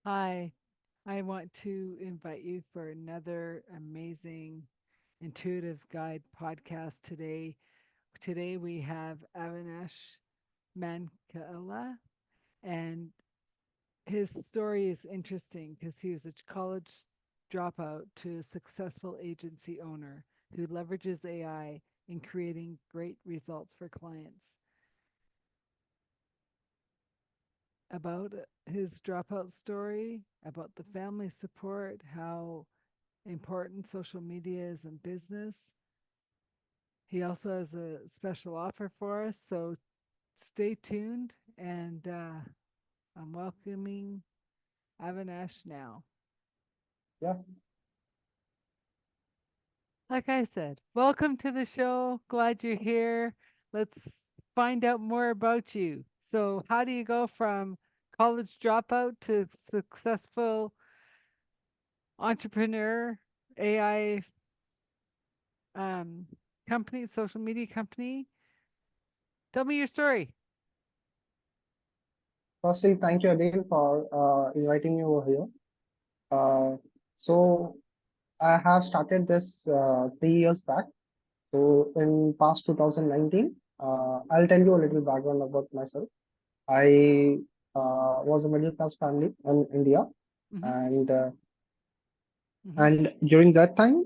Hi, I want to invite you for another amazing intuitive guide podcast today. Today we have Avinash Mankala, and his story is interesting because he was a college dropout to a successful agency owner who leverages AI in creating great results for clients. About his dropout story, about the family support, how important social media is in business. He also has a special offer for us, so stay tuned. And I'm welcoming Avinash now. Yeah, Like I said, welcome to the show. Glad you're here. Let's find out more about you. So, how do you go from college dropout to successful entrepreneur, AI um, company, social media company? Tell me your story. firstly, thank you again for inviting me over here. So I have started this 3 years back. So in past 2019, I'll tell you a little background about myself. I was a middle class family in India, Mm-hmm. and Mm-hmm. and during that time,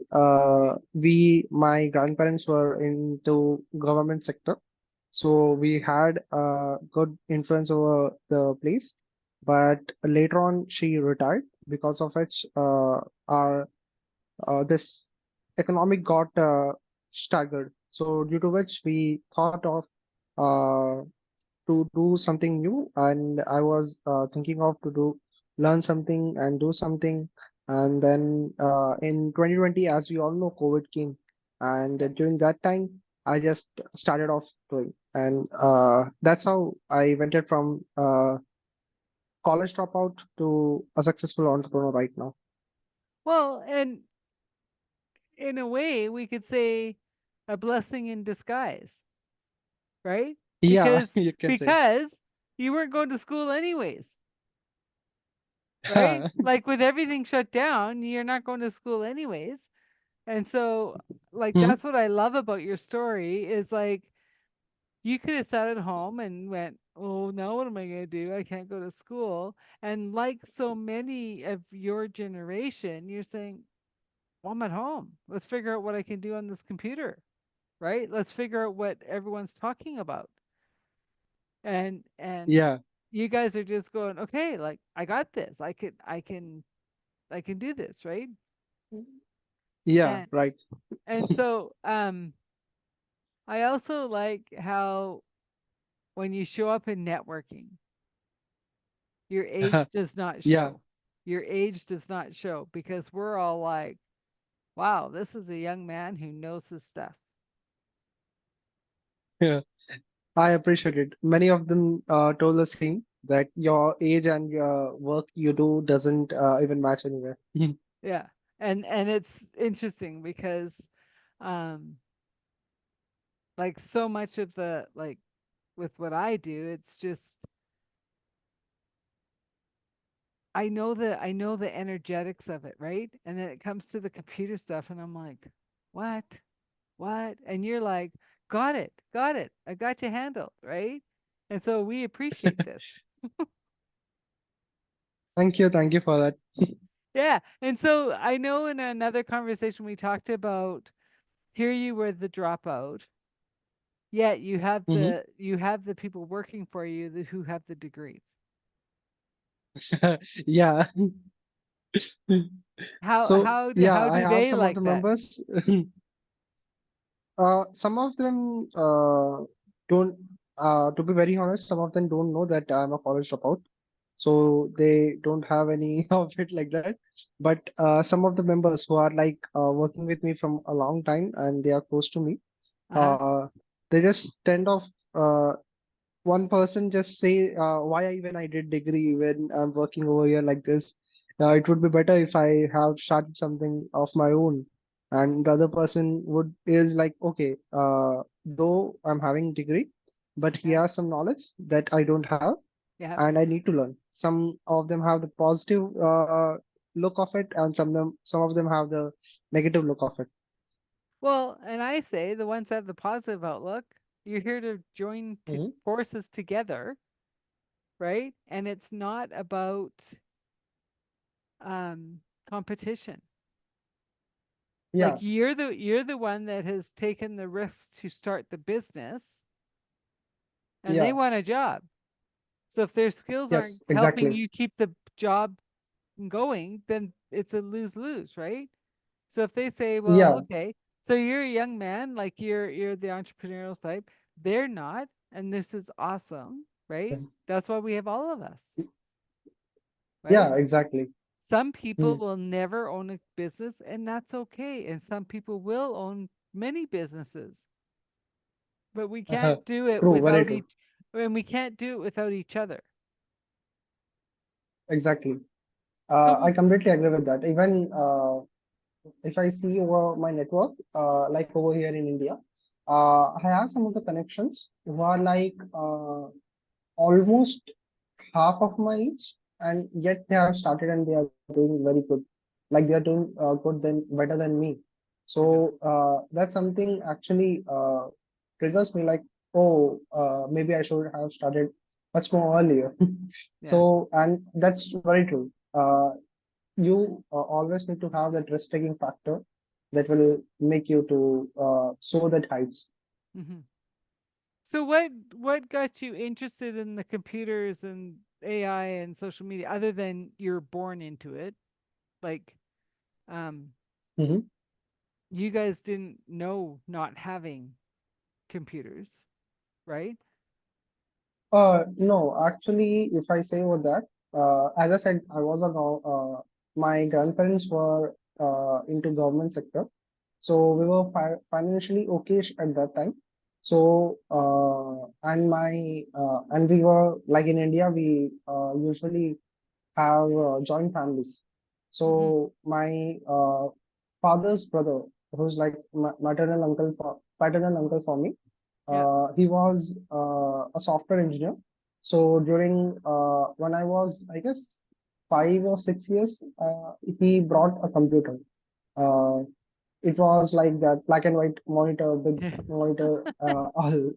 my grandparents were into government sector. So we had good influence over the place. But later on, she retired, because of which our this economic got staggered. So due to which we thought of uh, to do something new, and I was thinking of to do learn something and do something. And then in 2020, as we all know, COVID came, and during that time I just started off doing, and that's how I went it from college dropout to a successful entrepreneur right now. Well, and in a way, we could say a blessing in disguise, right? Yeah, Because you can say. because you weren't going to school anyways, right? Like with everything shut down, you're not going to school anyways. And so like Mhm. that's what I love about your story is like you could have sat at home and went, "Oh, now what am I going to do? I can't go to school." And like so many of your generation, you're saying, "Well, I'm at home. Let's figure out what I can do on this computer." Right? Let's figure out what everyone's talking about. And Yeah, you guys are just going, okay, like I got this. I can do this, right? yeah, And right. and so I also like how when you show up in networking, your age does not Yeah. show. Your age does not show because we're all like, wow, this is a young man who knows his stuff. Yeah, I appreciate it. Many of them told the same, that your age and your work you do doesn't even match anywhere. Yeah. And it's interesting because um like so much of the like with what I do, it's just I know the energetics of it, right? And then it comes to the computer stuff and I'm like, "What? What?" And you're like, "Got it. Got it. I got you handled," right? And so we appreciate this. Thank you for that. Yeah. And so I know in another conversation we talked about here you were the dropout, yet Mhm. you have the people working for you who have the degrees. Yeah. How So how do yeah, how I do have they some of like the that? members. Some of them don't. To be very honest, some of them don't know that I'm a college dropout, so they don't have any of it like that. But some of the members who are like working with me from a long time and they are close to me, Uh-huh. uh, they just tend of uh, one person just say, why even I did degree when I'm working over here like this. It would be better if I have started something of my own. And the other person would is like, okay, though I'm having degree, but he Yeah. has some knowledge that I don't have. Yeah. and I need to learn. Some of them have the positive look of it, and some of them have the negative look of it. Well, and I say the ones that have the positive outlook, you're here to join Hmm. forces together, right? And it's not about competition. Yeah, Like you're the one that has taken the risks to start the business, and they yeah, want a job. So if their skills aren't yes, helping exactly. you keep the job going, then it's a lose-lose, right? So if they say, well, Yeah, okay, so you're a young man, like you're the entrepreneurial type, they're not, and this is awesome, right? That's why we have all of us, right? yeah, exactly. Some people Mm. will never own a business, and that's okay. And some people will own many businesses, but we can't do it True, very without true. each, and we can't do it without each other. Exactly. So I we, completely agree with that. Even if I see over my network, like over here in India, I have some of the connections who are like almost half of my age, and yet they have started and they are doing very good. Like they are doing good than better than me. So that's something actually triggers me like, oh, maybe I should have started much more earlier. yeah. So, and that's very true. You always need to have that risk-taking factor that will make you to soar that heights. Hmm. So what got you interested in the computers and AI and social media other than you're born into it? Like um Mhm. you guys didn't know not having computers, right? No, actually, if I say over that, as I said, my grandparents were into government sector, so we were financially okay at that time. So, and we were like in India, we usually have joint families. Mm-hmm. So my father's brother, who's like paternal uncle for me, Yeah. he was a software engineer. So during when I was, I guess, 5 or 6 years, he brought a computer. Uh, it was like that black and white monitor, big monitor, all.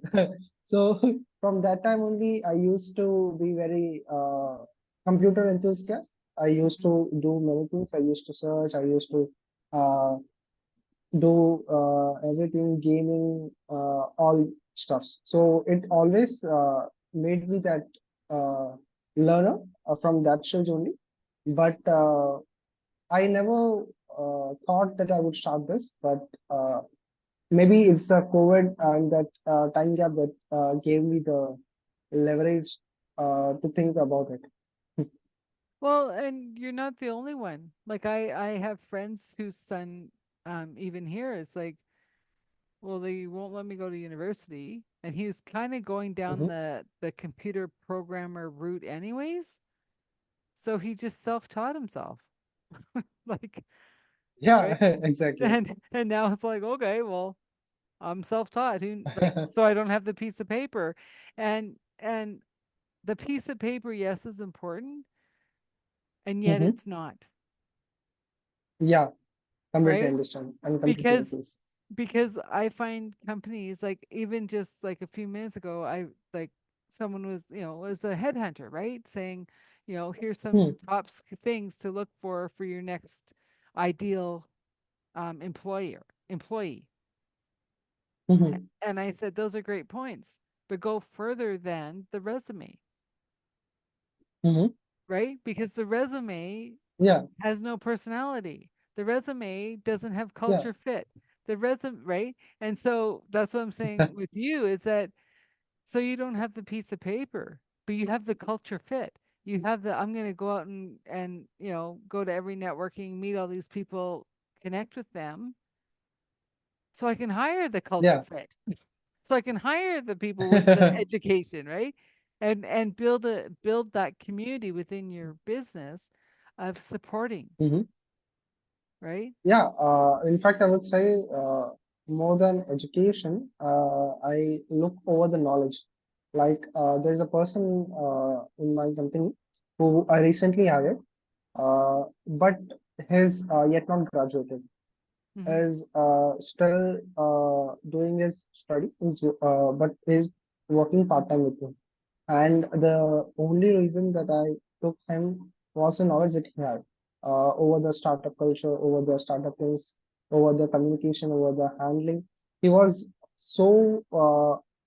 So from that time only, I used to be very computer enthusiast. I used Hmm. to do many things. I used to search. I used to uh, do everything, gaming, all stuffs. So it always made me that uh, learner from that stage only. But I never thought that I would start this, but maybe it's the COVID and that time gap that gave me the leverage to think about it. Well, and you're not the only one. Like I have friends whose son even here is like, well, they won't let me go to university, and he was kind of going down Mhm. the computer programmer route anyways. So he just self-taught himself. Like, Yeah, right? exactly. And now it's like, okay, well, I'm self-taught. Like, so I don't have the piece of paper. And the piece of paper, yes, is important, and yet Mhm. it's not, Yeah, completely right? understand and completely Because agrees. because I find companies like even just like a few minutes ago, I like someone was, was a headhunter, right? Saying, here's some Hmm. things to look for your next ideal employee. Mhm. And I said, those are great points, but go further than the resume, Mhm. right? Because the resume Yeah, has no personality. The resume doesn't have yeah. culture fit. The resume, right? And so that's what I'm saying with you is that so you don't have the piece of paper, but you have the culture fit. You have the I'm going to go out and go to every networking, meet all these people, connect with them so I can hire the culture Yeah. fit. So I can hire the people with the education, right? And build that community within your business of supporting, Mhm. right? Yeah, in fact, I would say more than education, I look over the knowledge. Like there's a person in my company who I recently hired, but he's yet not graduated, Mm-hmm. is still doing his study, but is working part time with me. And the only reason that I took him was the knowledge that he had over the startup culture, over the startup things, over the communication, over the handling. He was so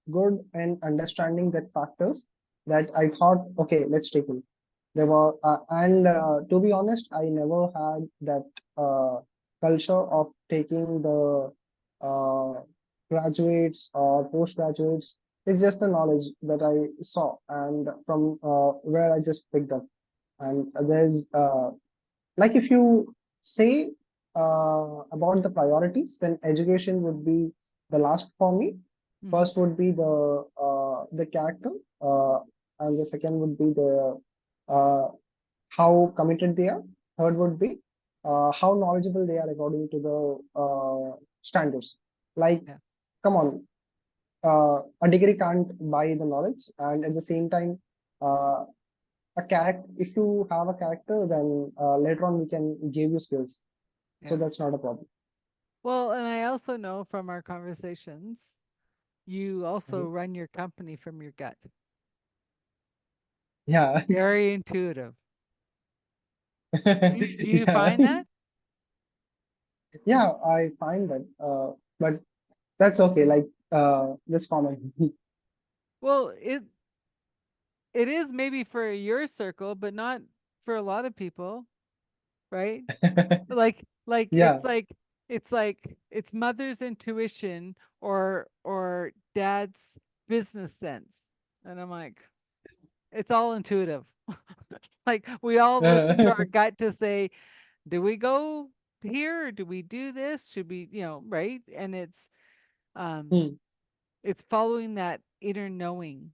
good in understanding that factors that I thought, okay, let's take him. There were, and to be honest, I never had that culture of taking the uh, graduates or postgraduates. It's just the knowledge that I saw and from where I just picked up. And there's like if you say about the priorities, then education would be the last for me. Mm-hmm. First would be the character, uh, and the second would be the uh, how committed they are. Third would be how knowledgeable they are according to the standards. Like, Yeah. come on, a degree can't buy the knowledge, and at the same time, uh, a character. If you have a character, then later on we can give you skills. So Yeah. that's not a problem. Well, and I also know from our conversations, you also Mhm. run your company from your gut. Yeah, Very intuitive. Do you yeah, find that? yeah. I find that, but that's okay. Like, that's common. Well, it is maybe for your circle, but not for a lot of people, right? Like Yeah. it's mother's intuition or dad's business sense. And I'm like, it's all intuitive. Like we all listen to our gut to say, do we go here? Do we do this? Should we, right? And um Hmm. it's following that inner knowing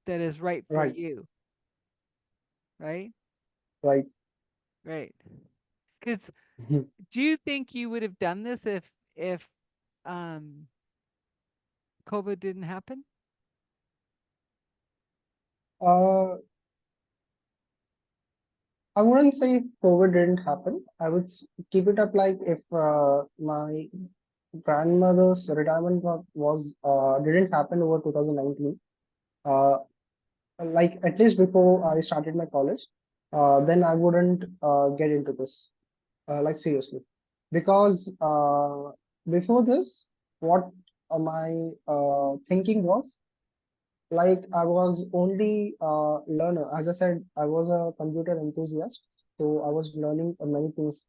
that is right for Right. you, right? Right. Right. Because Mhm. do you think you would have done this if um COVID didn't happen? Uh, I wouldn't say COVID didn't happen. I would keep it up like if my grandmother's retirement was didn't happen over 2019. Uh, like at least before I started my college, then I wouldn't get into this. Like seriously, because before this, what my thinking was, like I was only learner. As I said, I was a computer enthusiast, so I was learning many things.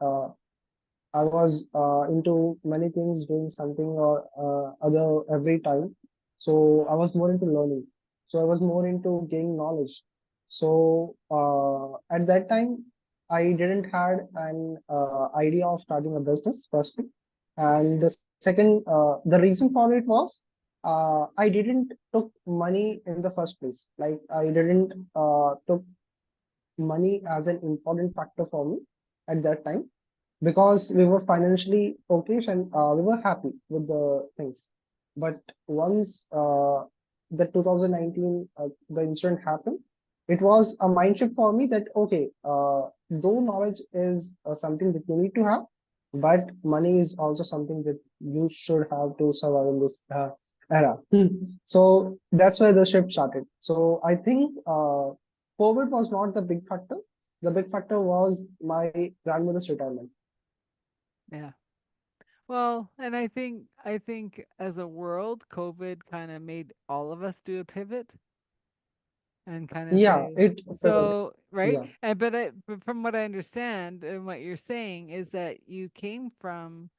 I was into many things, doing something or other every time. So I was more into learning. So I was more into gaining knowledge. So at that time, I didn't had an idea of starting a business firstly, and the second, the reason for it was I didn't took money in the first place. Like I didn't took money as an important factor for me at that time because we were financially okay and we were happy with the things. But once the 2019 the incident happened, it was a mind shift for me that okay, though knowledge is something that you need to have, but money is also something that you should have to survive in this era. So that's where the shift started. So I think COVID was not the big factor. The big factor was my grandmother's retirement. Yeah. Well, and I think as a world, COVID kind of made all of us do a pivot and kind of Yeah, say, it pivoted. so right. Yeah, But from what I understand and what you're saying is that you came from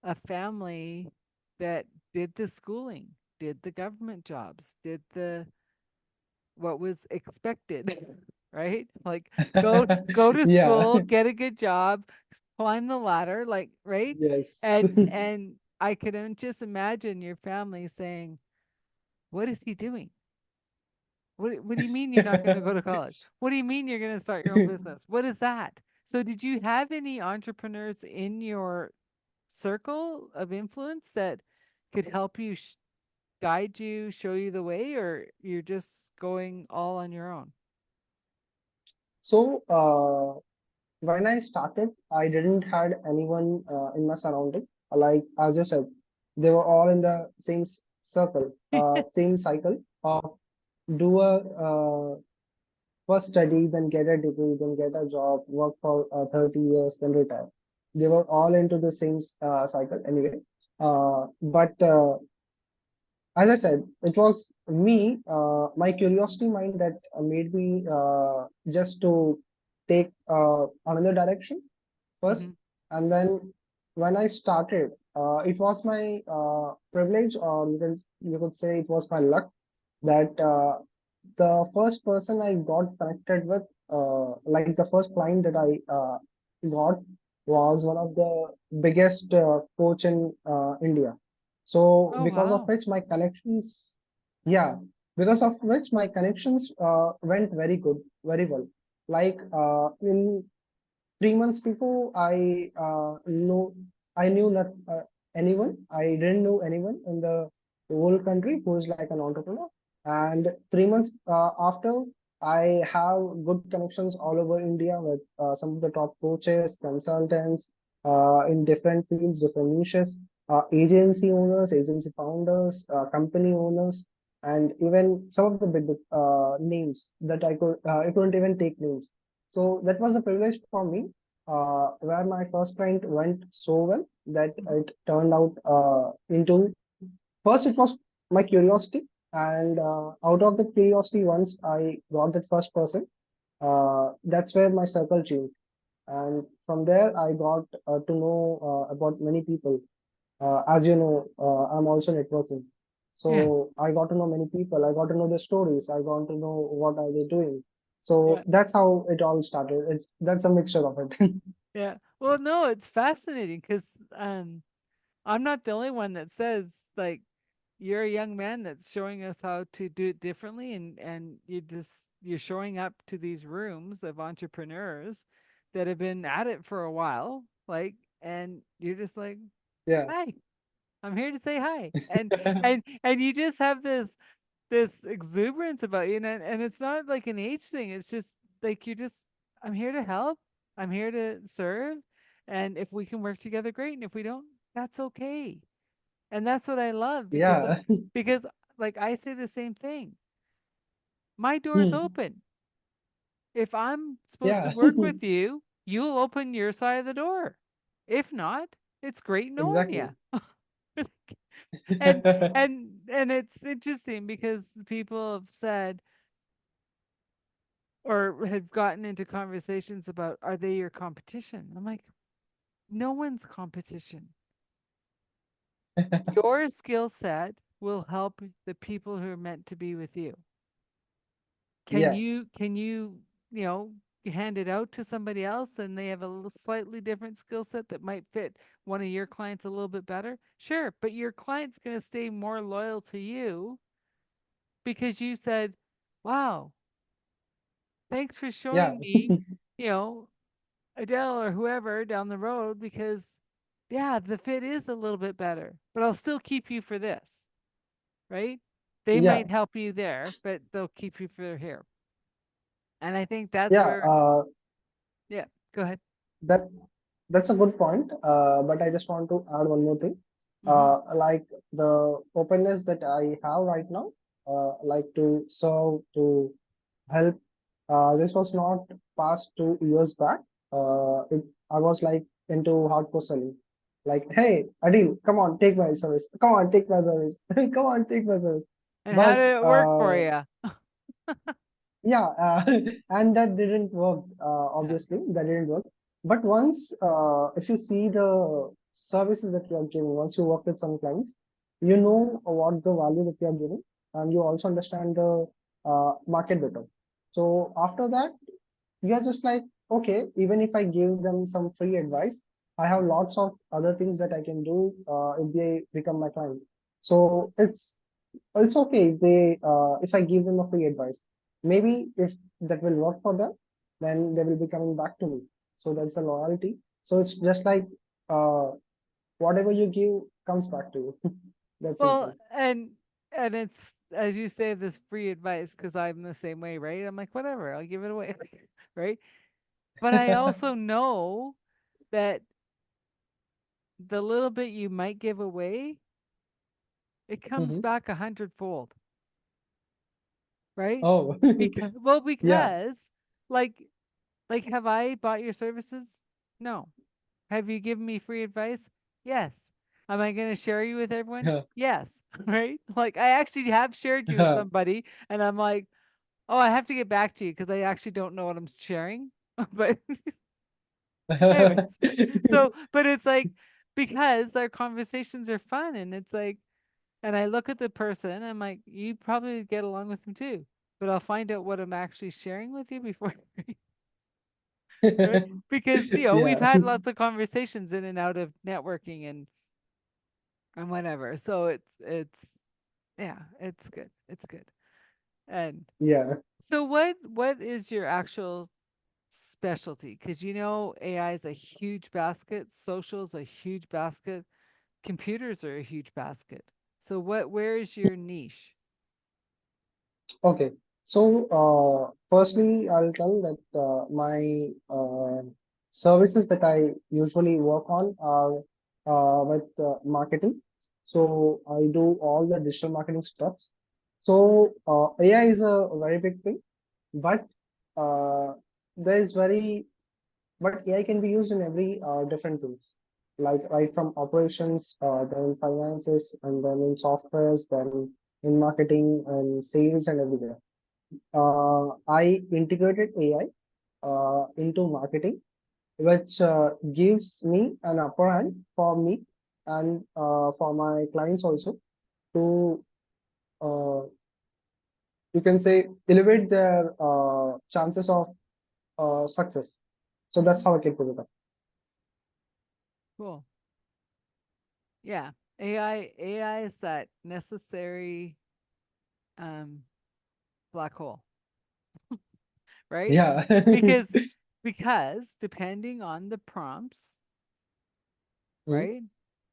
a family that did the schooling, did the government jobs, did the what was expected, right? Like go to yeah, school, get a good job, climb the ladder, like right? yes, And I could just imagine your family saying, "What is he doing? What do you mean you're not going to go to college? What do you mean you're going to start your own business? What is that?" So did you have any entrepreneurs in your circle of influence that could help you guide you, show you the way, or you're just going all on your own? So when I started, I didn't had anyone in my surrounding. Like as you said, they were all in the same circle, same cycle of do a first study, then get a degree, then get a job, work for 30 years, then retire. They were all into the same cycle anyway. But as I said, it was me, my curiosity mind that made me just to take another direction first. Mm-hmm. And then when I started, it was my privilege, or you could say it was my luck that the first person I got connected with, like the first client that I got was one of the biggest coach in India. So Oh because of wow. which my connections, yeah, because of which my connections went very good, very well. Like in 3 months before, I knew not anyone. I didn't know anyone in the whole country who is like an entrepreneur. And 3 months after, I have good connections all over India with some of the top coaches, consultants in different fields, different niches, agency owners, agency founders, company owners, and even some of the big names that I couldn't even take names. So that was a privilege for me, where my first client went so well that Mhm. it turned out into first it was my curiosity, and out of the curiosity, once I got that first person, that's where my circle changed, and from there I got to know about many people. As you know, I'm also networking. Yeah. So I got to know many people. I got to know their stories. I got to know what are they doing. Yeah. So that's how it all started. That's a mixture of it. Yeah. Well, no, it's fascinating because I'm not the only one that says like you're a young man that's showing us how to do it differently, and you're showing up to these rooms of entrepreneurs that have been at it for a while, like, and you're just like, Yeah. hi, I'm here to say hi, and you just have this exuberance about you, and it's not like an age thing. It's just like you're just, I'm here to help. I'm here to serve. And if we can work together, great. And if we don't, that's okay. And that's what I love Yeah. because like I say the same thing. My door's Hmm. open. If I'm supposed to Yeah. work with you, you'll open your side of the door. If not, it's great knowing Exactly. you. And it's interesting because people have said or have gotten into conversations about are they your competition? I'm like, no one's competition. Your skill set will help the people who are meant to be with you. Can Yeah. you, you know, hand it out to somebody else and they have a slightly different skill set that might fit one of your clients a little bit better? Sure, but your client's going to stay more loyal to you because you said, "Wow, thanks for Yeah. showing me, you know, Adele or whoever down the road because yeah, the fit is a little bit better, but I'll still keep you for this, right? They Yeah. might help you there, but they'll keep you for here." And I think that's Yeah. where, yeah, go ahead. That that's a good point. But I just want to add one more thing. Mhm. Like the openness that I have right now, like to serve, to help. This was not past 2 years back. I was like into hardcore selling. Like, hey, Adil, come on, take my service. Come on, take my service. Come on, take my service. And how But did it work for you? yeah, and that didn't work. Yeah. Obviously, that didn't work. But once, if you see the services that you are giving, once you work with some clients, you know what the value that you are giving, and you also understand the market better. So after that, you are just like, okay, even if I give them some free advice, I have lots of other things that I can do if they become my client. So it's okay if they if I give them a free advice. Maybe if that will work for them, then they will be coming back to me. So that's a loyalty. So it's just like uh, whatever you give comes back to you. That's Well, simple. and it's, as you say, this free advice because I'm the same way, right? I'm like, whatever, I'll give it away, right? But I also know that the little bit you might give away, it comes Mhm. back 100-fold, right? Oh, Because, well, yeah. because like have I bought your services? No. Have you given me free advice? Yes. Am I going to share you with everyone? Yes. Right? Like I actually have shared you with somebody and I'm like, "Oh, I have to get back to you because I actually don't know what I'm sharing." But anyways, so but it's like because our conversations are fun and it's like, and I look at the person and I'm like, you probably get along with them too, but I'll find out what I'm actually sharing with you before, right? Because we've Yeah. had lots of conversations in and out of networking and whatever. So it's yeah, it's good. It's good. And Yeah. so what is your actual specialty? Because AI is a huge basket, social is a huge basket, computers are a huge basket. So where is your niche? Okay. So, firstly, I'll tell that my services that I usually work on are with marketing. So, I do all the digital marketing stuffs. So, AI is a very big thing, but uh, there is very but AI can be used in every different things, like right from operations, then finances, and then in softwares, then in marketing and sales and everywhere. I integrated AI into marketing, which gives me an upper hand for me and for my clients also to, uh, you can say, elevate their chances of success. So that's Mm-hmm. how I can put it up. Cool. Yeah. AI is that necessary um black hole, right? Yeah. Because depending on the prompts, Mm, right?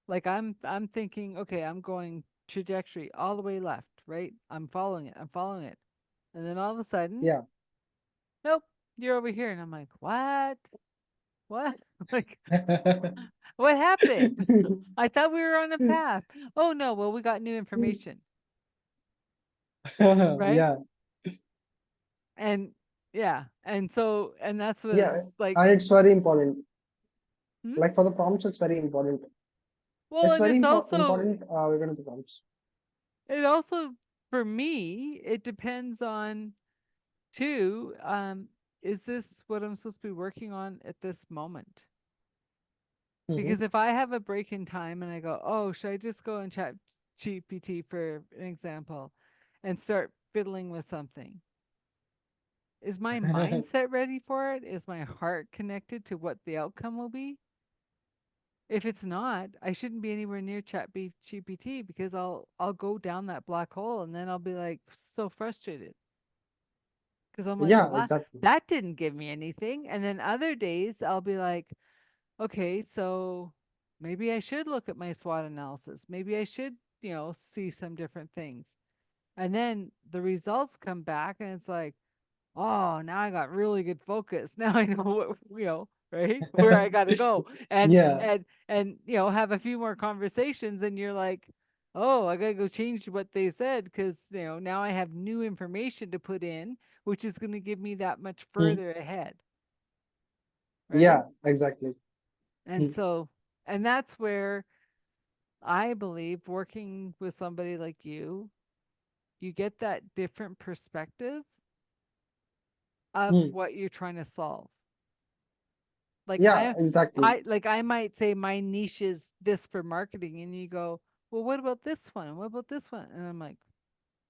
Like I'm thinking, okay, I'm going trajectory all the way left, right? I'm following it. I'm following it. And then all of a sudden, yeah. nope, you're over here and I'm like, "What? What?" Like, what happened? I thought we were on a path. Oh no, well we got new information, right? Yeah, And yeah, and so and that's what yeah, it's like. and it's very important. Hmm? Like for the prompts, it's very important. Well, It's and very it's also important regarding the prompts. it also for me, it depends on too, is this what I'm supposed to be working on at this moment? Hmm. Because if I have a break in time and I go, oh, should I just go and chat GPT for an example and start fiddling with something? Is my mindset ready for it? Is my heart connected to what the outcome will be? If it's not, I shouldn't be anywhere near chat GPT because I'll go down that black hole and then I'll be like so frustrated because I'm like, Yeah, well, exactly. that didn't give me anything. And then other days I'll be like, okay, so maybe I should look at my SWOT analysis. Maybe I should, see some different things. And then the results come back and it's like, oh, now I got really good focus. Now I know what, right? Where I got to go and, Yeah. have a few more conversations and you're like, oh, I got to go change what they said because, now I have new information to put in, which is going to give me that much Mm. further ahead, right? Yeah, exactly. And Mm. so, and that's where I believe working with somebody like you get that different perspective of Mm. what you're trying to solve. Like Yeah, exactly. I might say my niche is this for marketing and you go, "Well, what about this one? And what about this one?" And I'm like,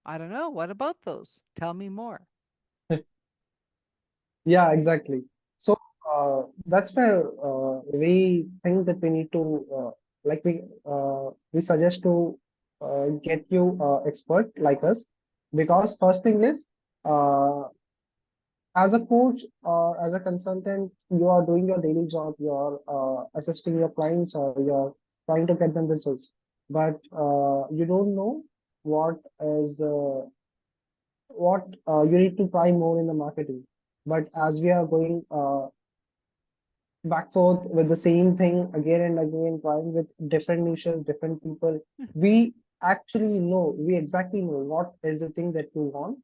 "I don't know. What about those? Tell me more." Yeah, exactly. So that's where we think that we need to like we suggest to get you expert like us, because first thing is, uh, as a coach or as a consultant, you are doing your daily job, you're assisting your clients or you're trying to get them results, but you don't know what is what you need to try more in the marketing. But as we are going back forth with the same thing again and again, trying with different niches, different people, we actually know, we exactly know what is the thing that we want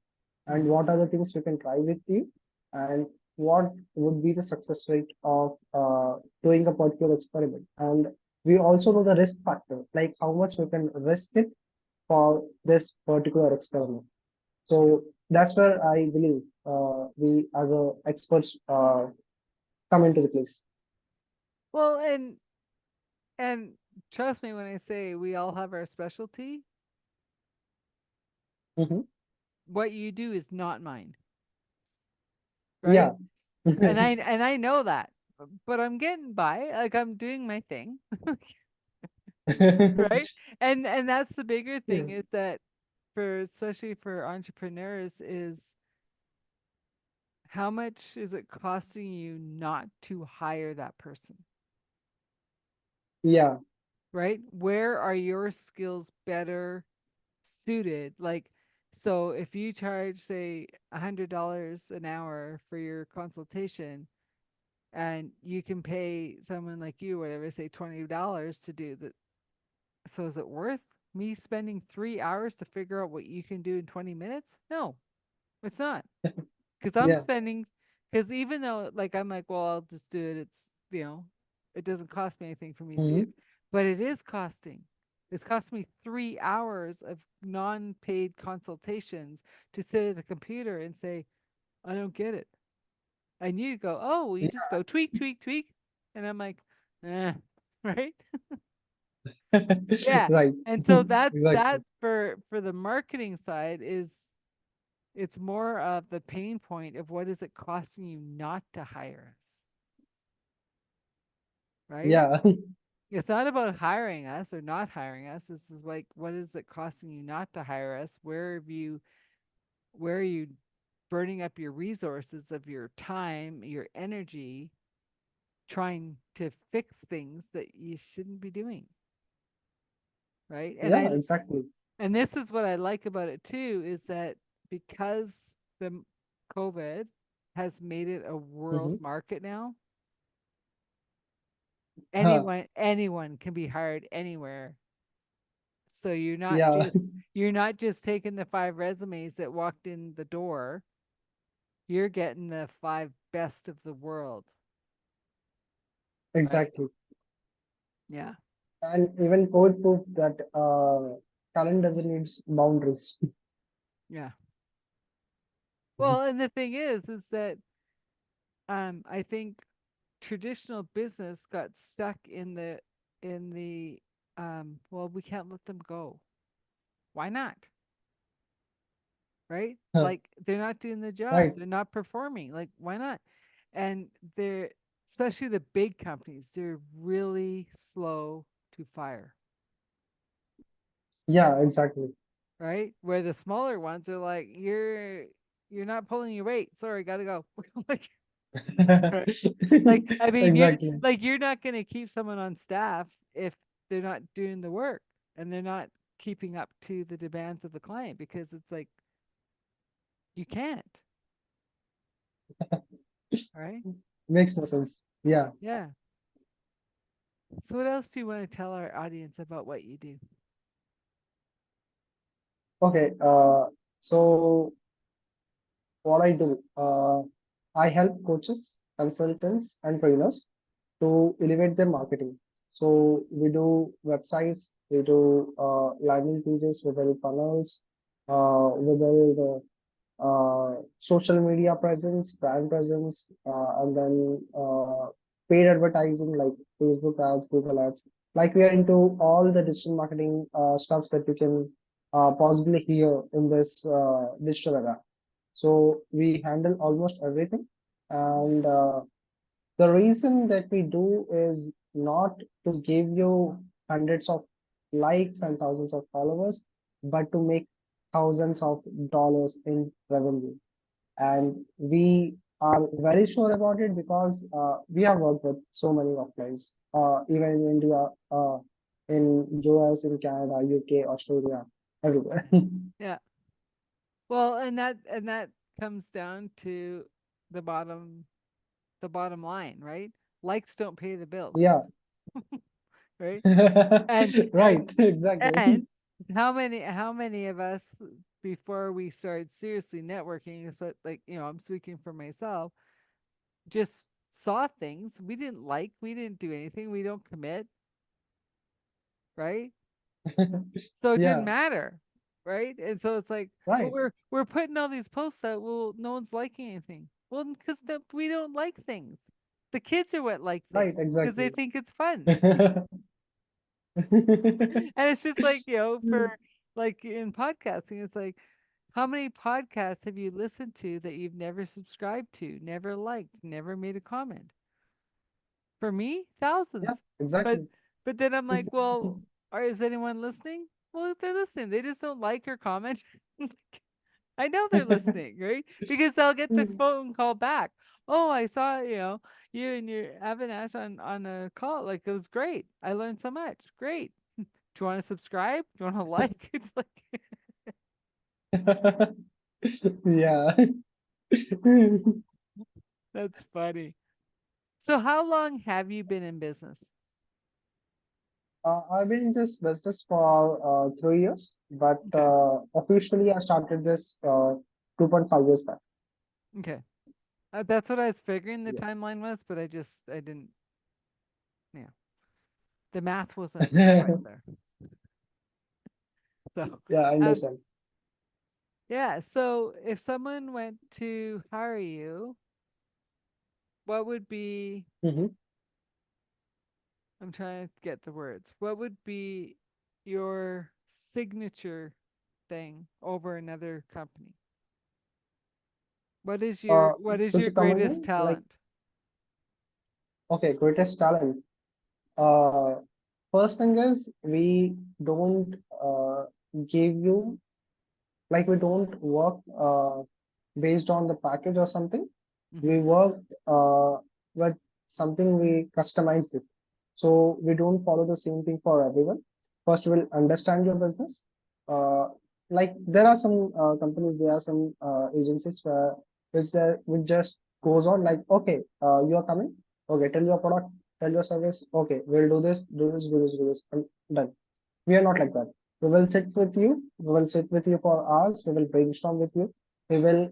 and what Mm-hmm. are the things we can try with you, and what would be the success rate of doing a particular experiment. And we also know the risk factor, like how much we can risk it for this particular experiment. So that's where I believe we as a experts come into the place. Well, and trust me when I say we all have our specialty. Mhm. What you do is not mine, right? Yeah. And I know that, but I'm getting by. Like I'm doing my thing, right? And that's the bigger Yeah. thing is that for especially for entrepreneurs is how much is it costing you not to hire that person, Yeah. right? Where are your skills better suited? Like, so if you charge, say, $100 an hour for your consultation, and you can pay someone like you, whatever, say $20 to do that. So is it worth me spending 3 hours to figure out what you can do in 20 minutes? No, it's not. Because I'm Yeah. spending, because even though like I'm like, well, I'll just do it. It's, it doesn't cost me anything for me to do it, Mhm. but it is costing. It's cost me 3 hours of non-paid consultations to sit at a computer and say, I don't get it. And you go, oh, well, you just go tweak, tweak, tweak. And I'm like, eh, right? Yeah. Right. And so that Exactly. for the marketing side is it's more of the pain point of what is it costing you not to hire us, right? Yeah. It's not about hiring us or not hiring us. This is like what is it costing you not to hire us? Where are you burning up your resources of your time, your energy trying to fix things that you shouldn't be doing, right? Yeah. Exactly. And this is what I like about it too is that because the COVID has made it a world Hmm. market now, Huh. anyone can be hired anywhere. So Yeah. you're not just taking the 5 resumes that walked in the door. You're getting the 5 best of the world, right? Exactly. Yeah. And even code proof that talent doesn't need boundaries. Yeah. Well, and the thing is that I think traditional business got stuck in the well, we can't let them go. Why not? Right? Huh. Like they're not doing the job. Right. They're not performing. Like why not? And they're especially the big companies, they're really slow to fire, Yeah. Exactly. right? Where the smaller ones are like, you're not pulling your weight. Sorry, gotta go. Like, right? Like, I mean, Exactly. you're not gonna keep someone on staff if they're not doing the work and they're not keeping up to the demands of the client because it's like you can't, right? Makes more sense. Yeah. Yeah. So what else do you want to tell our audience about what you do? Okay. So what I do, I help coaches, consultants, and trainers to elevate their marketing. So we do websites, we do landing pages, we build funnels, we build social media presence, brand presence, and then paid advertising like Facebook ads, Google ads. Like we are into all the digital marketing stuffs that you can possibly hear in this digital era. So we handle almost everything, and the reason that we do is not to give you hundreds of likes and thousands of followers, but to make thousands of dollars in revenue. And we are very sure about it because we have worked with so many of clients, even in India, in US, in Canada, UK, Australia. everywhere. Yeah. Well, and that comes down to the bottom line, right? Likes don't pay the bills, Yeah. right? And Right, exactly. and how many of us before we started seriously networking, is what, like, I'm speaking for myself, just saw things we didn't like, we didn't do anything, we don't commit, right? So it didn't Yeah, matter, right? And so it's like, well, right, we're putting all these posts out. Well, no one's liking anything. Well, because we don't like things. The kids are what like right, things because they exactly. think it's fun. And it's just like, for like in podcasting, it's like, how many podcasts have you listened to that you've never subscribed to, never liked, never made a comment? For me, Yeah, thousands. But exactly. but then I'm like, well, is anyone listening? Well, if they're listening, they just don't like or comment. I know they're listening, right? Because they'll get the phone call back. Oh, I saw, you and your Avinash on a call. Like, it was great. I learned so much. Great. Do you want to subscribe? Do you want to like? It's like, Yeah. that's funny. So how long have you been in business? I've been in this business for 3 years, but Okay. officially I started this 2.5 years back. Okay. That's what I was figuring the Yeah. timeline was, but I didn't, yeah. The math wasn't quite there. So, Yeah, I um, understand. yeah. So if someone went to hire you, what would be, Hmm. I'm trying to get the words, what would be your signature thing over another company? What is Could your you come greatest again? Like, talent? okay, greatest talent. Uh, First thing is we don't give you, like we don't work based on the package or something. We Mm-hmm. work with something, we customize it. So we don't follow the same thing for everyone. First, we'll understand your business. Uh, like there are some companies, there are some agencies where which just goes on like, okay, you are coming. Okay, tell your product, tell your service. Okay, we'll do this, do this, do this, do this, and done. We are not like that. We will sit with you. We will sit with you for hours. We will brainstorm with you. We will,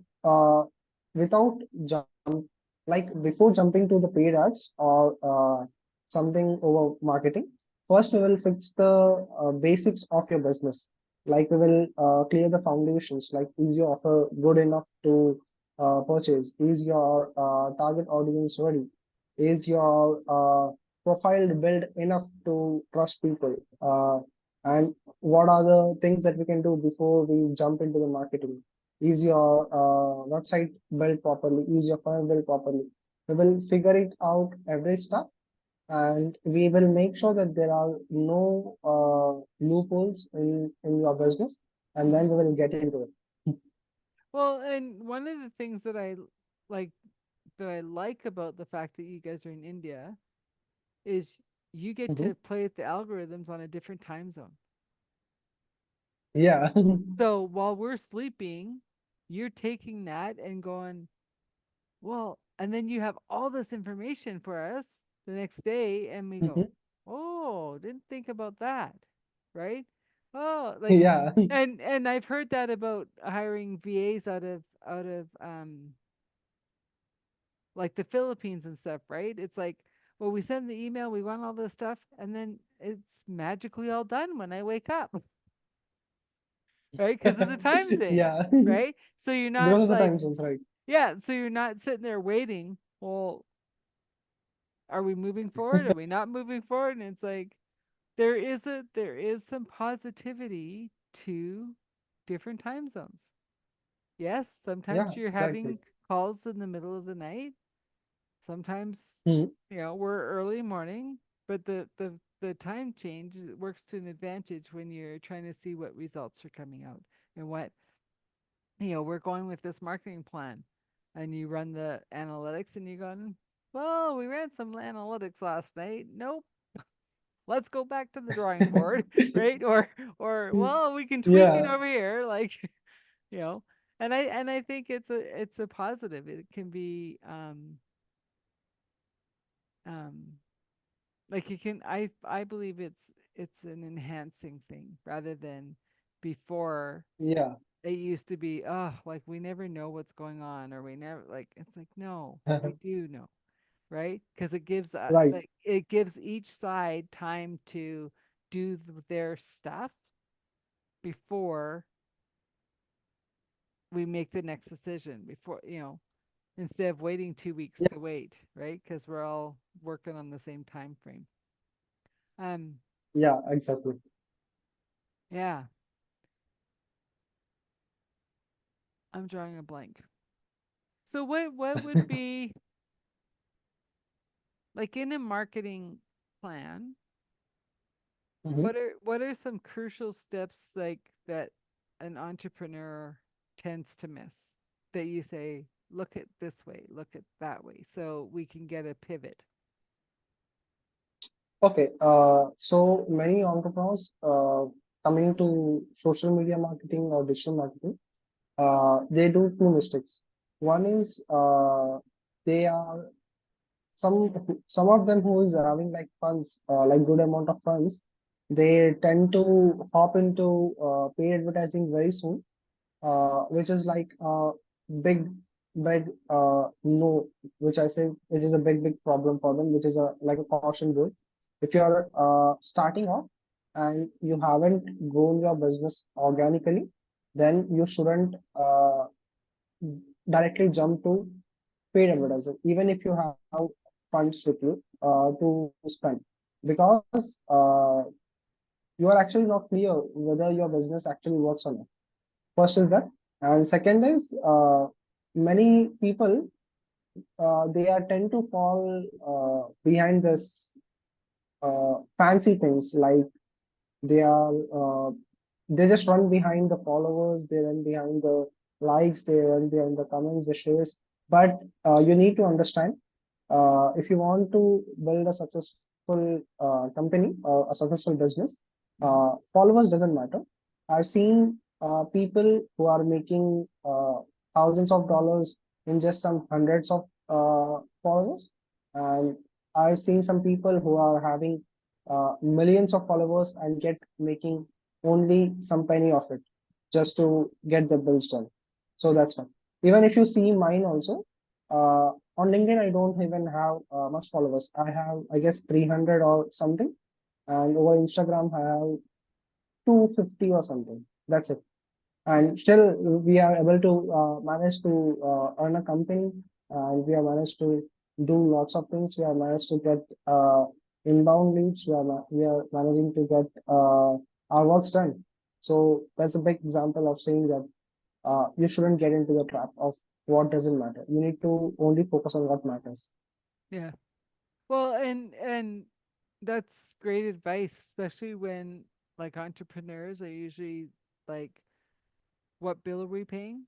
without jump, like before jumping to the paid ads or something over marketing, first we will fix the basics of your business. Like we will clear the foundations. Like, is your offer good enough to purchase? Is your target audience ready? Is your profile built enough to trust people? And what are the things that we can do before we jump into the marketing? Is your website built properly? Is your funnel built properly? We will figure it out every stuff, and we will make sure that there are no loopholes in your business, and Mm-hmm. then we will get into it. Well, and one of the things like I like about the fact that you guys are in India is you get Mhm. to play with the algorithms on a different time zone. Yeah. So while we're sleeping, you're taking that and going, well, and then you have all this information for us the next day, and we go, Mhm. oh, didn't think about that, right? Oh, like, Yeah. and I've heard that about hiring VAs out of like the Philippines and stuff, right? It's like, well, we send the email, we want all this stuff, and then it's magically all done when I wake up, right? Because of the time change, Yeah. right? So you're not Because of the like, time zones, right? yeah, so you're not sitting there waiting. Well, are we moving forward? Are we not moving forward? And it's like, there is some positivity to different time zones. Yes, sometimes Yeah, you're exactly. having calls in the middle of the night. Sometimes, Mhm. we're early morning, but the time change works to an advantage when you're trying to see what results are coming out and what, we're going with this marketing plan. And you run the analytics and you're going, well, we ran some analytics last night. Nope. let's go back to the drawing board, right? Or well, we can tweak it Yeah, over here, like you know. And I think it's a positive. It can be um like it can I believe it's an enhancing thing rather than before yeah, it used to be, oh, like we never know what's going on, or we never, like, it's like, no, we do know, right? Because it gives right. like it gives each side time to do their stuff before we make the next decision, before, instead of waiting 2 weeks Yeah, to wait, right? Because we're all working on the same time frame. um yeah, exactly. yeah, I'm drawing a blank. So what would be, like, in a marketing plan, Mhm. what are some crucial steps, like, that an entrepreneur tends to miss, that you say, look at this way, look at that way, so we can get a pivot? Okay, so many entrepreneurs coming to social media marketing or digital marketing, they do two mistakes. One is they are some of them who is having like funds, like good amount of funds, they tend to hop into paid advertising very soon, which is like a big, big no, which I say, which is a big, big problem for them, which is a like a caution word. If you're starting off and you haven't grown your business organically, then you shouldn't directly jump to paid advertising, even if you have funds with you to spend, because you are actually not clear whether your business actually works or not. First is that, and second is many people they are tend to fall behind this fancy things, like they are they just run behind the followers, they run behind the likes, they run behind the comments, the shares. But you need to understand, if you want to build a successful company or a successful business, Hmm. followers doesn't matter. I've seen people who are making thousands of dollars in just some hundreds of followers, and I've seen some people who are having millions of followers and get making only some penny of it just to get the bills done. So that's fine. Even if you see mine also, on LinkedIn, I don't even have much followers. I have, I guess, 300 or something. And over Instagram, I have 250 or something. That's it. Yeah. And still, we are able to manage to earn a company, and we have managed to do lots of things. We have managed to get inbound leads. We are managing to get our works done. So that's a big example of saying that you shouldn't get into the trap of what doesn't matter. You need to only focus on what matters. Yeah. Well, and that's great advice, especially when, like, entrepreneurs are usually like, what bill are we paying?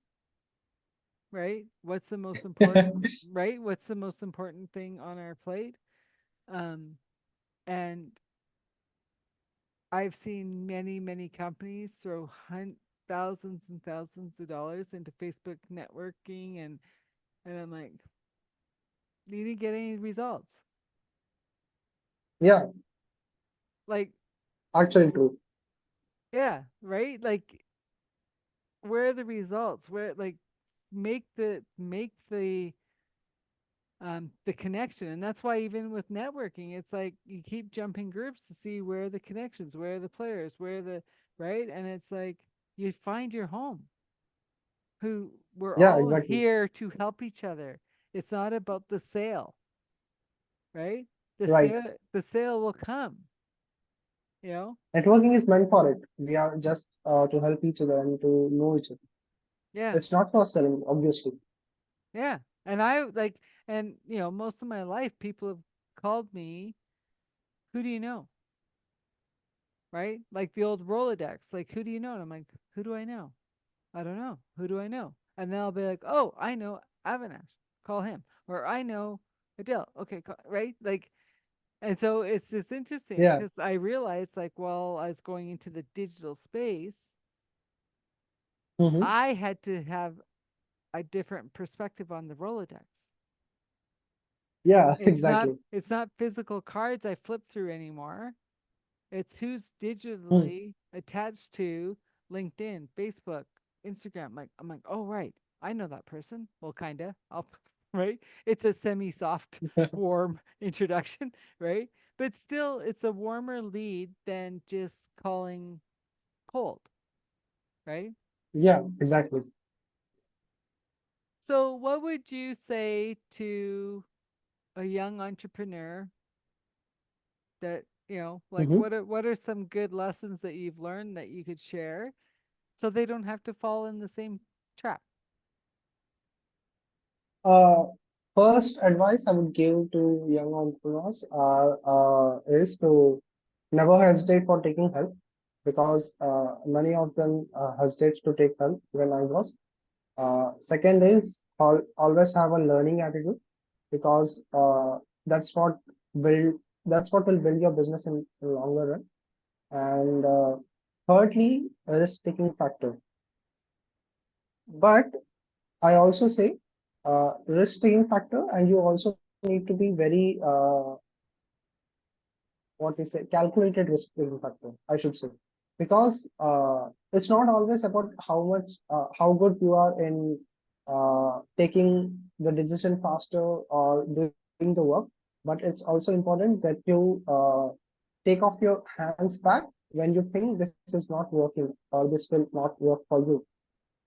Right? What's the most important, right? What's the most important thing on our plate? Um, and I've seen many, many companies throw thousands and thousands of dollars into Facebook networking, and I'm like, you didn't get any results. Yeah, Like, actually true. yeah, right? Like, where are the results? Where, like, make the connection. And that's why, even with networking, it's like you keep jumping groups to see where are the connections, where are the players, where are the, right? And it's like you find your home, who we're Yeah, all exactly. here to help each other. It's not about the sale, right? The Right. sale the sale will come, you know? Networking is meant for it. We are just to help each other and to know each other. Yeah. It's not for selling, obviously. Yeah. And I like, and most of my life people have called me, who do you know? Right? Like the old Rolodex. Like, who do you know? And I'm like, who do I know? I don't know. Who do I know? And then I'll be like, oh, I know Avinash. Call him. Or I know Adele. Okay, right? Like, And so it's just interesting Yeah. because I realized, like, while I was going into the digital space, Hmm. I had to have a different perspective on the Rolodex. Yeah, It's not exactly. it's not physical cards I flip through anymore. It's who's Hmm. digitally attached to LinkedIn, Facebook, Instagram. Like I'm like, oh right, I know that person. Well, kinda. I'll right. It's a semi-soft, warm introduction, right? But still, it's a warmer lead than just calling cold, right? Yeah, exactly. So, what would you say to a young entrepreneur that like Hmm. what are some good lessons that you've learned that you could share so they don't have to fall in the same trap? Uh, First advice I would give to young entrepreneurs is to never hesitate for taking help, because many of them hesitates to take help when I was. Second is always have a learning attitude, because that's what build that's what will build your business in longer run. And thirdly, risk taking factor. But I also say risk taking factor, and you also need to be very what we say calculated risk taking factor, I should say, because it's not always about how good you are in taking the decision faster or doing the work, but it's also important that you take off your hands back when you think this is not working or this will not work for you.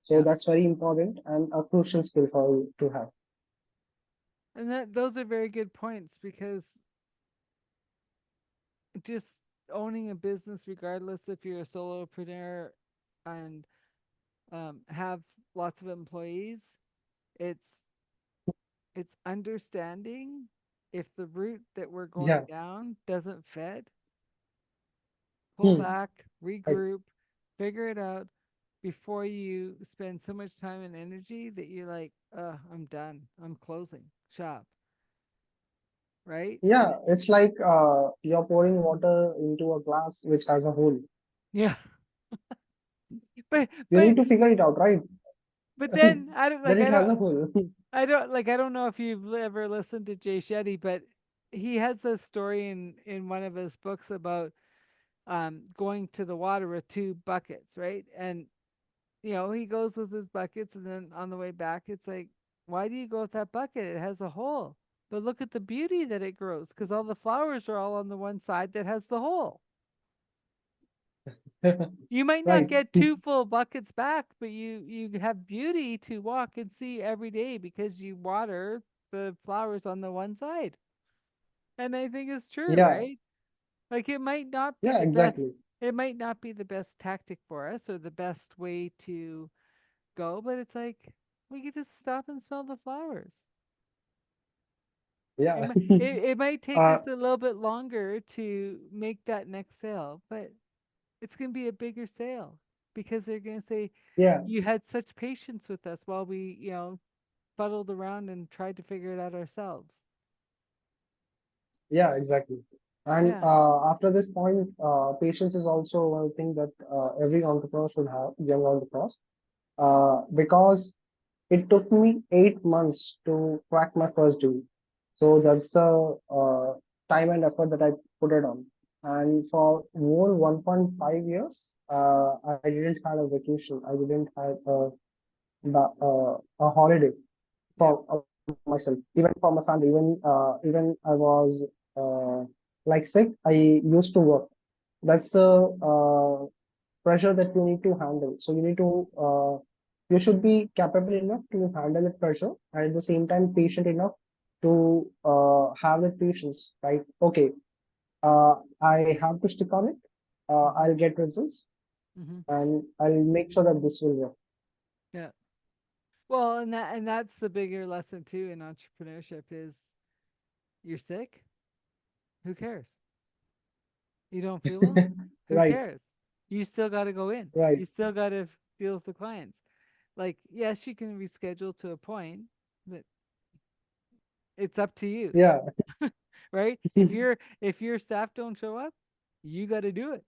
So Yeah. that's very important and a crucial skill for you to have. And that those are very good points because just owning a business, regardless if you're a solopreneur and have lots of employees, it's it's understanding if the route that we're going Yeah. down doesn't fit, pull Hmm. back, Right. regroup, figure it out before you spend so much time and energy that you're like, I'm done. I'm closing shop, right? And Yeah, it's like you're pouring water into a glass which has a hole. yeah, but You but need to figure it out, right? but then I don't Then like it has a hole. I don't know if you've ever listened to Jay Shetty, but he has a story in one of his books about going to the water with two buckets, right? And he goes with his buckets, and then on the way back, it's like, why do you go with that bucket? It has a hole. But look at the beauty that it grows because all the flowers are all on the one side that has the hole. You might not Right. get two full buckets back, but you have beauty to walk and see every day because you water the flowers on the one side. And I think it's true, Yeah. right? Like Yeah, exactly. it might not be the best tactic for us or the best way to go, but it's like we could just stop and smell the flowers. Yeah. It might take uh, us a little bit longer to make that next sale, but it's going to be a bigger sale because they're going to say, yeah. you had such patience with us while we, fuddled around and tried to figure it out ourselves. Yeah, exactly. And Yeah. after this point, patience is also one thing that every entrepreneur should have, young entrepreneurs, because it took me 8 months to crack my first deal. So that's the time and effort that I put it on. And for whole 1.5 years, I didn't have a vacation. I didn't have a holiday Yep. for myself, even for my family. Even I was like sick. I used to work. That's the pressure that you need to handle. So you should be capable enough to handle that pressure, and at the same time patient enough to have that patience, right? Okay, I have to stick on it. Mm-hmm. I'll get results, Mm-hmm. and I'll make sure that this will work. Yeah. Well, and that's the bigger lesson too in entrepreneurship is you're sick. Who cares? You don't feel well? Who Right, cares? You still got to go in. right. You still got to deal with the clients. Like, yes, you can reschedule to a point, but it's up to you. Yeah, right? If your staff don't show up, you got to do it.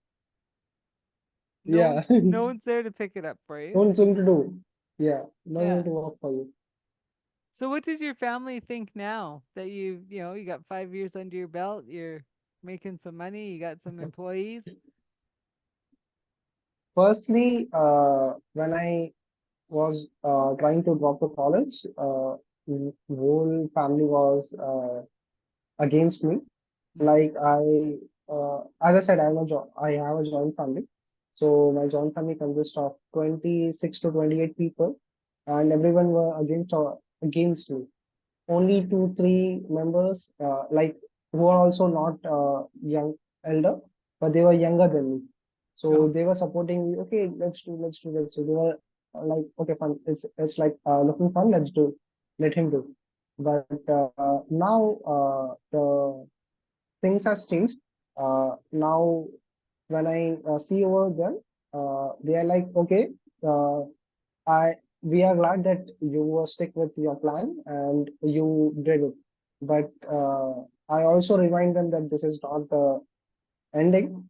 Yeah. No one's there to pick it up for No you. one's going to do. Yeah, no one Yeah. to work for you. So what does your family think now that you got 5 years under your belt, you're making some money, you got some employees? Firstly, when I was trying to drop the college, whole family was against me. Mm-hmm. Like as I said, I have a joint family. So my joint family consists of 26 to 28 people, and everyone were against me. Only two, three members, like who are also not young, elder, but they were younger than me. So Oh, they were supporting me. Okay, let's do. They were like, okay, fun. It's like looking fun. Let's do. Let him do. But now the things has changed. Now when I see over them, they are like, okay, uh, I we are glad that you were stick with your plan and you did it. But I also remind them that this is not the ending.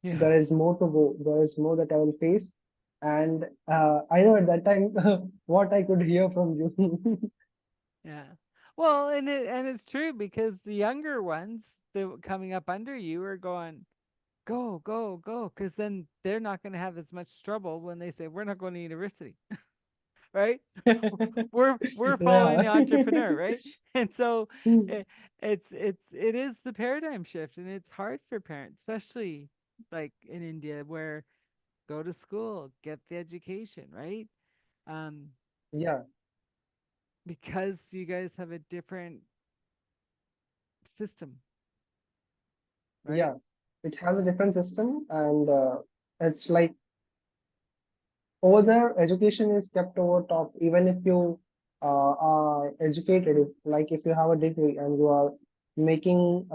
yeah. There is more to go. There is more that I will face. And I know at that time what I could hear from you. Yeah. Well, and it's true because the younger ones that coming up under you are going, go, go, go, because then they're not going to have as much trouble when they say we're not going to university, right? We're following Yeah. the entrepreneur, right? And so it, it is the paradigm shift, and it's hard for parents, especially like in India, where go to school, get the education, right? Um, Yeah. because you guys have a different system, right? Yeah. It has a different system, and it's like over there education is kept over top. Even if you are educated, like if you have a degree and you are making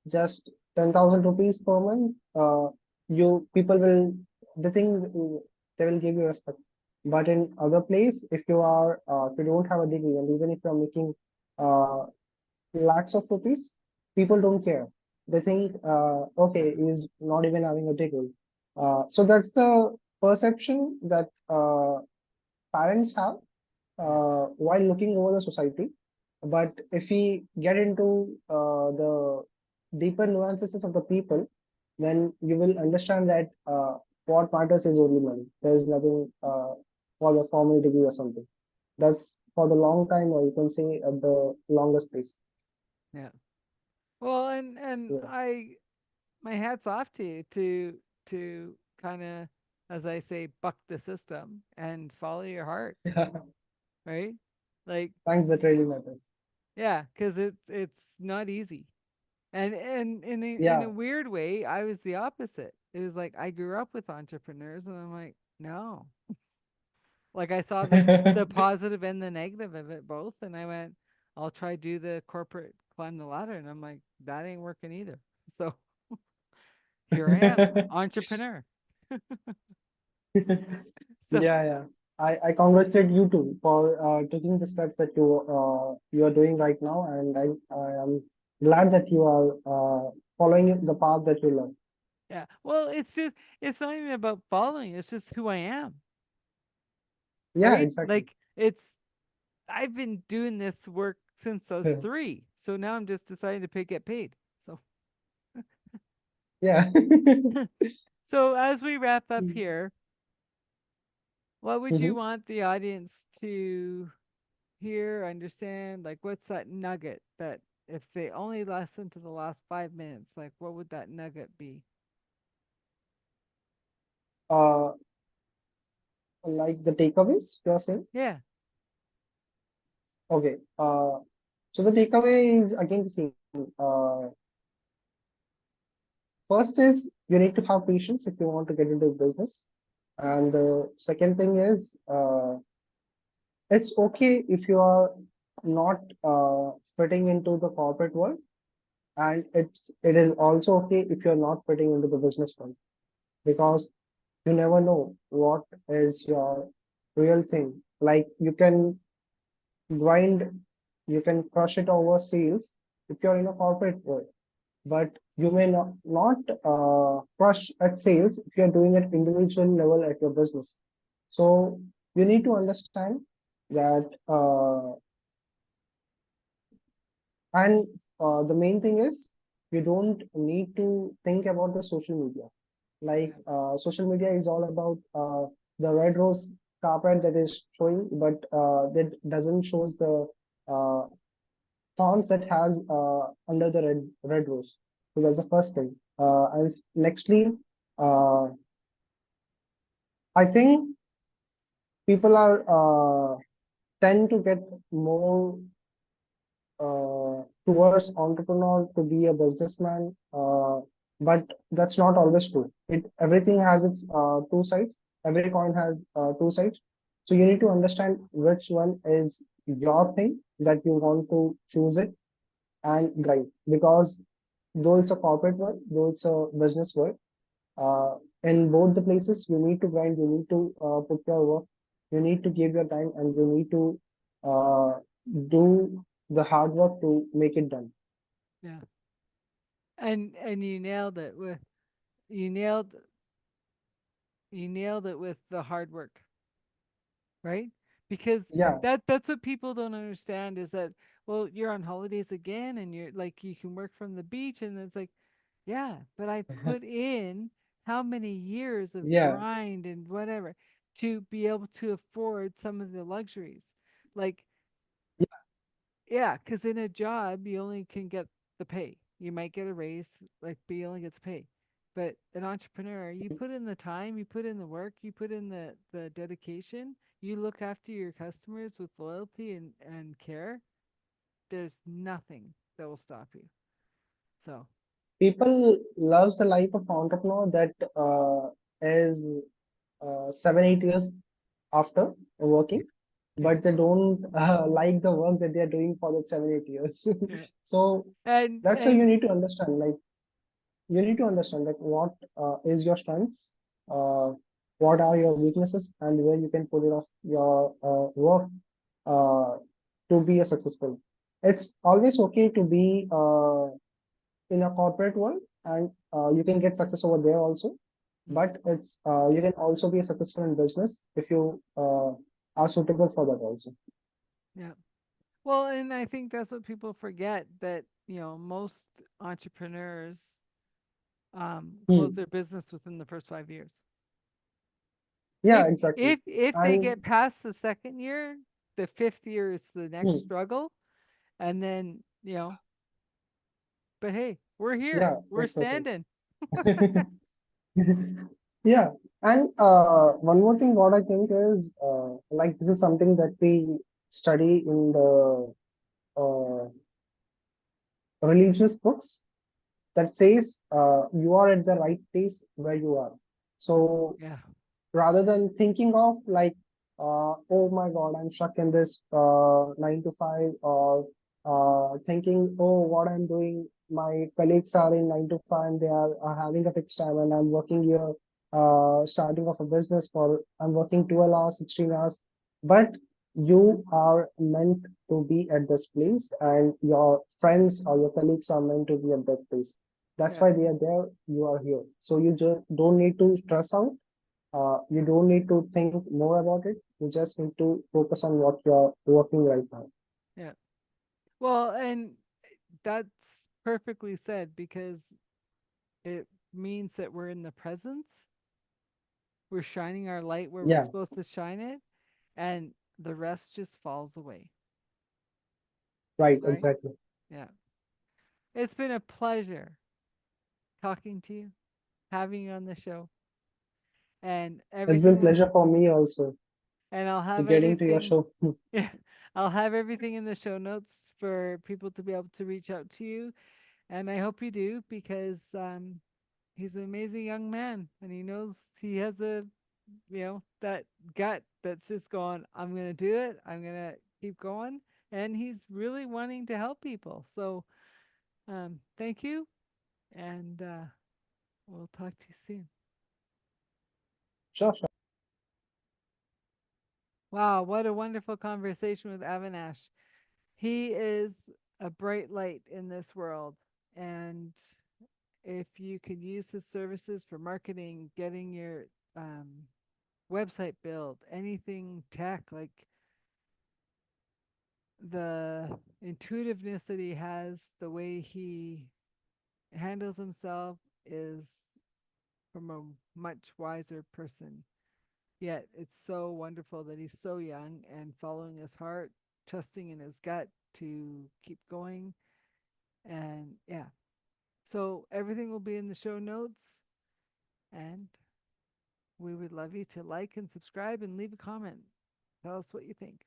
just 10,000 rupees per month, you people will, they think they will give you respect. But in other place, if you don't have a degree, and even if you are making uh, lakhs of rupees, people don't care. They think, okay, he's not even having a degree. So that's the perception that parents have while looking over the society. But if we get into the deeper nuances of the people, then you will understand that what matters is only money. There is nothing for the formal degree or something. That's for the long time, or you can say at the longest pace. Yeah. Well, and Yeah. my hat's off to you to kind of, as I say, buck the system and follow your heart, right? Like, Thanks, that really matters. yeah, because it's not easy. And in a Yeah. weird way, I was the opposite. It was like I grew up with entrepreneurs, and I'm like, no. Like I saw the positive and the negative of it both, and I went, I'll try do the corporate climb the ladder, and I'm like, that ain't working either. So here I am, entrepreneur. So Yeah, yeah. I congratulate you too for taking the steps that you are doing right now, and I am glad that you are following the path that you love. yeah, well, it's not even about following. It's just who I am, Yeah, right? exactly. Like I've been doing this work since I was 3, so now I'm just deciding to get paid. So Yeah. so as we wrap up here, what would you Mhm. want the audience to hear, understand? Like, what's that nugget that if they only listen to the last 5 minutes, like, what would that nugget be? uh, like the takeaways you are saying? Yeah, Okay. So the takeaway is again the same. First is you need to have patience if you want to get into business. And the second thing is it's okay if you are not fitting into the corporate world, and it is also okay if you're not fitting into the business world, because you never know what is your real thing. Like you can grind, you can crush it over sales, if you're in a corporate world. But you may not crush at sales if you're doing it individual level at your business. So you need to understand that, and the main thing is you don't need to think about the social media. Like Yeah. social media is all about the red rose carpet that is showing, but that doesn't shows the uh, thorns that has under the red rose. So that's the first thing. And nextly, uh, I think people are tend to get more towards entrepreneur to be a businessman, but that's not always true. It everything has its two sides. Every coin has two sides. So you need to understand which one is your thing that you want to choose it and grind. Because though it's a corporate world, though it's a business world, uh, in both the places you need to grind. You need to put your work. You need to give your time, and you need to uh, do the hard work to make it done. Yeah. And you nailed it with you nailed you nailed it with the hard work, right? Because Yeah. that's what people don't understand is that, well, you're on holidays again and you're like you can work from the beach, and it's like, yeah, but I put in how many years of Yeah. grind and whatever to be able to afford some of the luxuries. Like, yeah, because in a job, you only can get the pay. You might get a raise, like, but you only get the pay. But an entrepreneur, you put in the time, you put in the work, you put in the dedication, you look after your customers with loyalty and care. There's nothing that will stop you. So, People loves the life of entrepreneur that is 7 8 years after working, yeah, but they don't like the work that they are doing for that 7 8 years. yeah, So that's why you and need to understand. Like you need to understand like what is your strengths, uh, what are your weaknesses, and where you can put it off your work uh, to be a successful. It's always okay to be in a corporate world, and you can get success over there also. mm, But it's you can also be successful in business if you are suitable for that also. yeah. Well, and I think that's what people forget that most entrepreneurs close Hmm. their business within the first 5 years. Yeah, If exactly. if they And get past the second year, the fifth year is the next hmm, struggle, and then But hey, we're here. yeah, We're makes no sense. standing. Yeah, and one more thing, what I think is like this is something that we study in the religious books that says you are at the right place where you are. So Yeah, rather than thinking of like, oh my God, I'm stuck in this 9 to 5, or thinking, oh, what I'm doing, my colleagues are in 9 to 5, they are having a fixed time, and I'm working here, starting off a business for, I'm working 12 hours, 16 hours. But you are meant to be at this place, and your friends or your colleagues are meant to be at that place. That's yeah, why they are there, you are here. So you just don't need to stress out, you don't need to think more about it. You just need to focus on what you're working right now. yeah. Well, and that's perfectly said because it means that we're in the presence. We're shining our light where we're Yeah, supposed to shine it, and the rest just falls away. right, Right? exactly. Yeah. It's been a pleasure talking to you, having you on the show, and It's been everything. pleasure for me also And I'll have getting to your everything. show. Yeah, I'll have everything in the show notes for people to be able to reach out to you, and I hope you do because he's an amazing young man, and he knows he has that gut that's just going. I'm gonna do it. I'm gonna keep going, and he's really wanting to help people. So thank you, and we'll talk to you soon. Sure, sure. Wow, what a wonderful conversation with Avinash. He is a bright light in this world. And if you could use his services for marketing, getting your website built, anything tech, like the intuitiveness that he has, the way he handles himself is from a much wiser person. Yet it's so wonderful that he's so young and following his heart, trusting in his gut to keep going. And yeah, so everything will be in the show notes. And we would love you to like and subscribe and leave a comment. Tell us what you think.